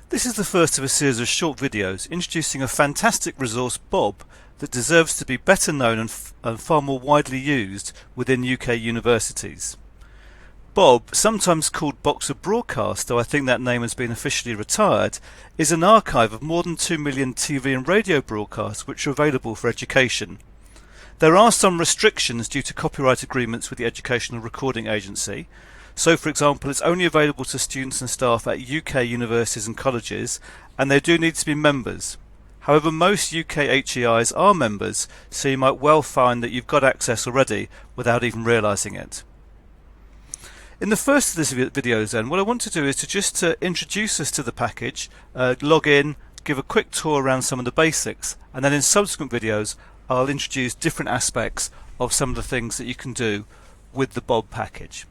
This is the first of a series of short videos introducing a fantastic resource, BoB, that deserves to be better known and far more widely used within UK universities. BoB, sometimes called Box of Broadcast, though I think that name has been officially retired, is an archive of more than 2 million TV and radio broadcasts which are available for education. There are some restrictions due to copyright agreements with the Educational Recording Agency. So, for example, it's only available to students and staff at UK universities and colleges, and they do need to be members. However, most UK HEIs are members, so you might well find that you've got access already without even realising it. In the first of this video then, what I want to do is to just introduce us to the package, log in, give a quick tour around some of the basics, and then in subsequent videos I'll introduce different aspects of some of the things that you can do with the BoB package.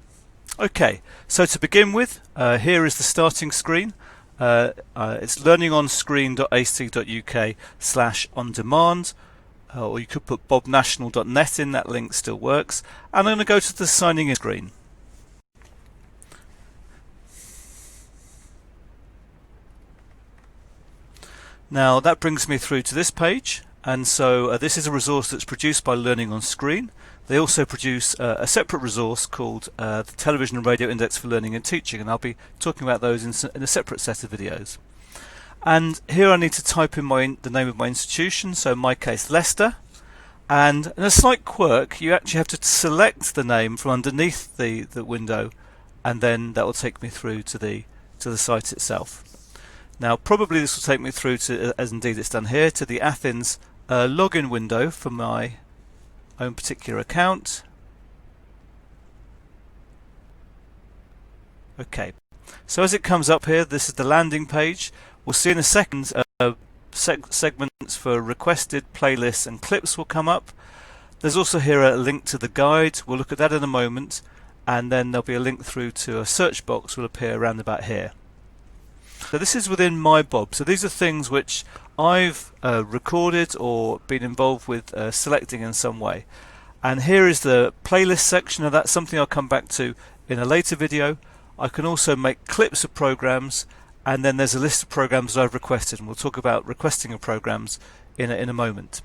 Okay, so to begin with, here is the starting screen. It's learningonscreen.ac.uk/on-demand, or you could put bobnational.net in, that link still works. And I'm going to go to the signing in screen. Now that brings me through to this page, and so this is a resource that's produced by Learning on Screen. They also produce a separate resource called the Television and Radio Index for Learning and Teaching, and I'll be talking about those in a separate set of videos. And here I need to type in the name of my institution, so in my case Leicester. And in a slight quirk, you actually have to select the name from underneath the window, and then that will take me through to the site itself. Now probably this will take me through to, as indeed it's done here, to the Athens login window for my own particular account. Okay, so as it comes up here, this is the landing page. We'll see in a second segments for requested, playlists and clips will come up. There's also here a link to the guide. We'll look at that in a moment, and then there'll be a link through to a search box will appear around about here. So this is within my BoB. So these are things which I've recorded or been involved with selecting in some way. And here is the playlist section. Now that's something I'll come back to in a later video. I can also make clips of programs, and then there's a list of programs that I've requested, and we'll talk about requesting of programs in a moment.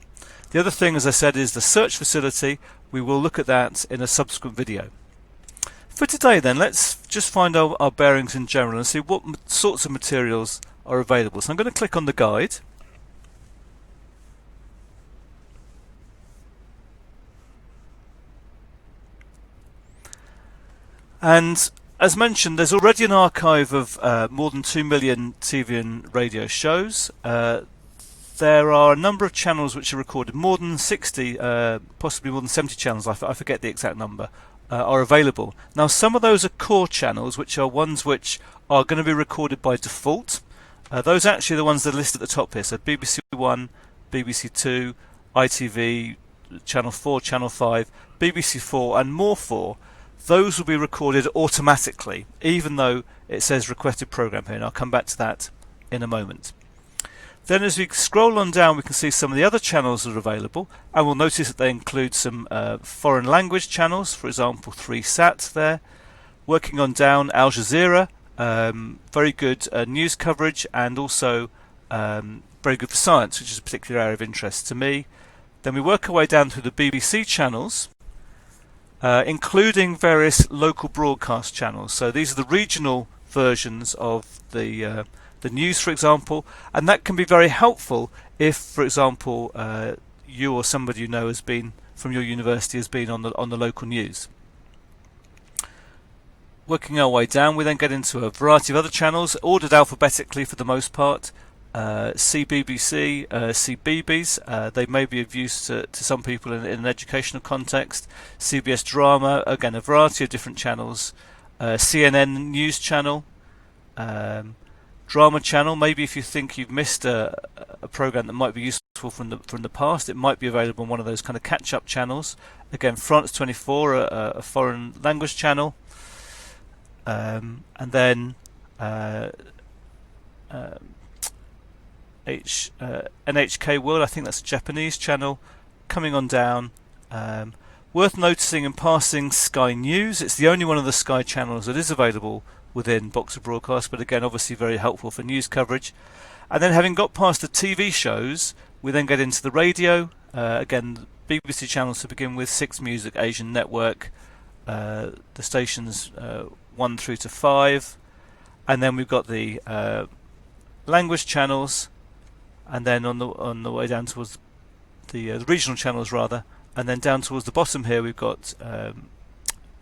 The other thing, as I said, is the search facility. We will look at that in a subsequent video. For today then, let's just find our bearings in general and see what sorts of materials are available. So I'm going to click on the guide. And as mentioned, there's already an archive of more than 2 million TV and radio shows. There are a number of channels which are recorded, more than 60, possibly more than 70 channels, I forget the exact number, are available. Now some of those are core channels, which are ones which are going to be recorded by default. Those are actually the ones that are listed at the top here, so BBC One, BBC Two, ITV, Channel 4, Channel 5, BBC 4 and More 4. Those will be recorded automatically, even though it says requested program here, and I'll come back to that in a moment. Then as we scroll on down, we can see some of the other channels that are available, and we'll notice that they include some foreign language channels, for example 3Sat there. Working on down, Al Jazeera, very good news coverage, and also very good for science, which is a particular area of interest to me. Then we work our way down through the BBC channels, including various local broadcast channels. So these are the regional versions of the news, for example, and that can be very helpful if, for example, you or somebody you know has been from your university has been on the local news. Working our way down, we then get into a variety of other channels, ordered alphabetically for the most part. CBBC, CBeebies, they may be of use to some people in an educational context. CBS Drama, again a variety of different channels. CNN News Channel, Drama Channel, maybe if you think you've missed a program that might be useful from the past, it might be available on one of those kind of catch-up channels. Again, France 24, a foreign language channel, and then NHK World, I think that's a Japanese channel. Coming on down, Worth noticing in passing, Sky News. It's the only one of the Sky channels that is available within Boxer Broadcast, but again, obviously very helpful for news coverage. And then having got past the TV shows, we then get into the radio. Again, BBC channels to begin with, 6 Music, Asian Network, the stations 1 through to 5. And then we've got the language channels, and then on the way down towards the regional channels rather, and then down towards the bottom here we've got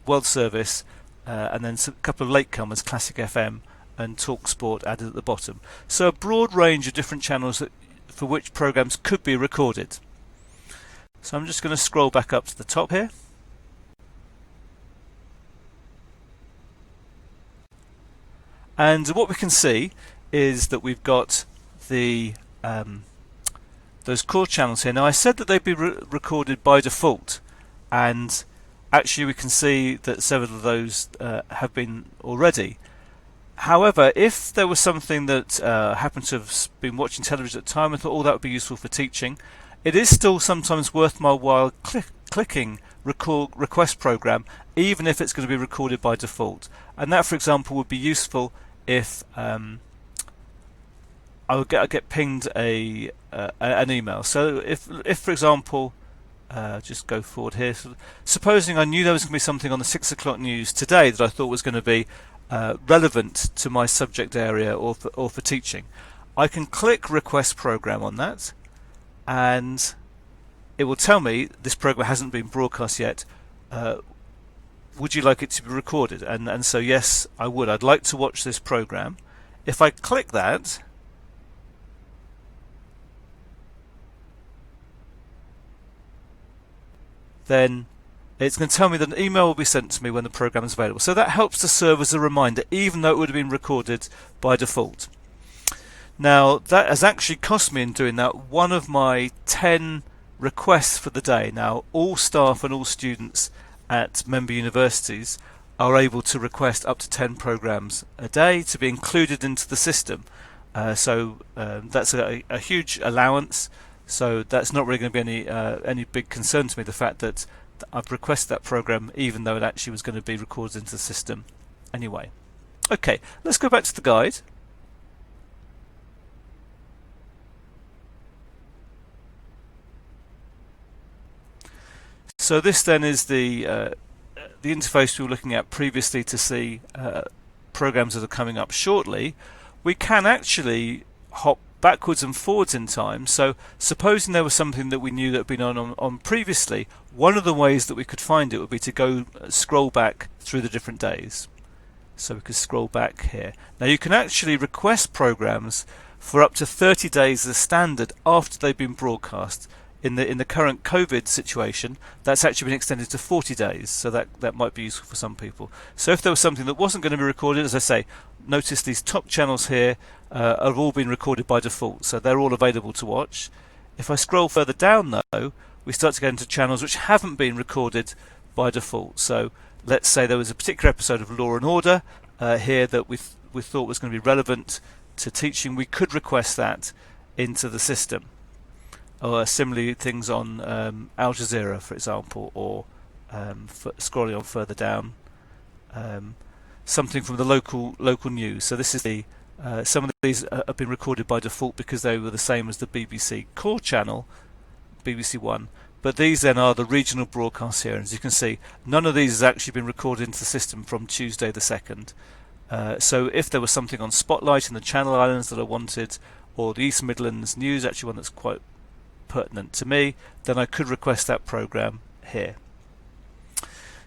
World Service, and then a couple of latecomers, Classic FM and Talk Sport added at the bottom. So a broad range of different channels for which programs could be recorded. So I'm just going to scroll back up to the top here. And what we can see is that we've got the those core channels here. Now I said that they'd be recorded by default, and actually we can see that several of those have been already. However, if there was something that happened to have been watching television at the time and thought, that would be useful for teaching, it is still sometimes worth my while clicking request program, even if it's going to be recorded by default. And that, for example, would be useful if I would get pinged an email. So if for example, just go forward here. So supposing I knew there was going to be something on the 6 o'clock news today that I thought was going to be relevant to my subject area or for teaching, I can click request program on that, and it will tell me this program hasn't been broadcast yet. Would you like it to be recorded? And so yes, I would. I'd like to watch this program. If I click that, then it's going to tell me that an email will be sent to me when the program is available. So that helps to serve as a reminder, even though it would have been recorded by default. Now, that has actually cost me in doing that one of my 10 requests for the day. Now, all staff and all students at member universities are able to request up to 10 programs a day to be included into the system. So that's a huge allowance. So that's not really going to be any big concern to me, the fact that I've requested that program even though it actually was going to be recorded into the system anyway. Okay, let's go back to the guide. So this then is the interface we were looking at previously to see programs that are coming up shortly. We can actually hop backwards and forwards in time. So supposing there was something that we knew that had been on previously, one of the ways that we could find it would be to go scroll back through the different days. So we could scroll back here. Now you can actually request programs for up to 30 days as standard after they've been broadcast. In the current COVID situation, that's actually been extended to 40 days, so that might be useful for some people. So if there was something that wasn't going to be recorded, as I say, notice these top channels here have all been recorded by default, so they're all available to watch. If I scroll further down though, we start to get into channels which haven't been recorded by default. So let's say there was a particular episode of Law and Order here that we thought was going to be relevant to teaching. We could request that into the system. Or similarly things on Al Jazeera, for example, or scrolling on further down, something from the local news. So this is the some of these have been recorded by default because they were the same as the BBC core channel, BBC One. But these then are the regional broadcasts here, and as you can see, none of these has actually been recorded into the system from Tuesday the 2nd. So if there was something on Spotlight in the Channel Islands that I wanted, or the East Midlands News, actually one that's quite pertinent to me, then I could request that program here.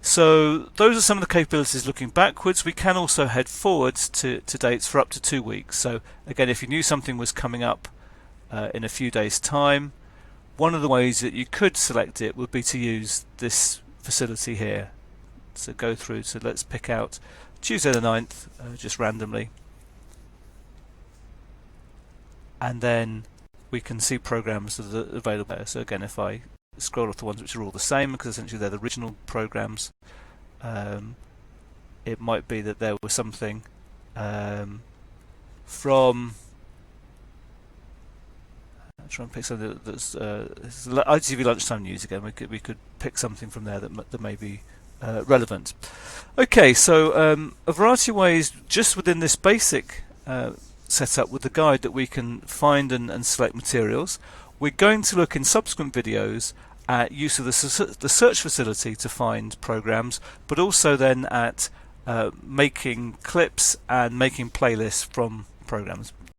So those are some of the capabilities looking backwards. We can also head forwards to dates for up to 2 weeks. So again, if you knew something was coming up in a few days time, one of the ways that you could select it would be to use this facility here. So go through, so let's pick out Tuesday the 9th just randomly, and then we can see programs that are available there. So again, if I scroll off the ones which are all the same, because essentially they're the original programs, it might be that there was something from, I'll try and pick something that's ITV lunchtime news again. We could pick something from there that may be relevant. Okay, so a variety of ways just within this basic setup with the guide that we can find and select materials. We're going to look in subsequent videos at use of the search facility to find programs, but also then at making clips and making playlists from programs.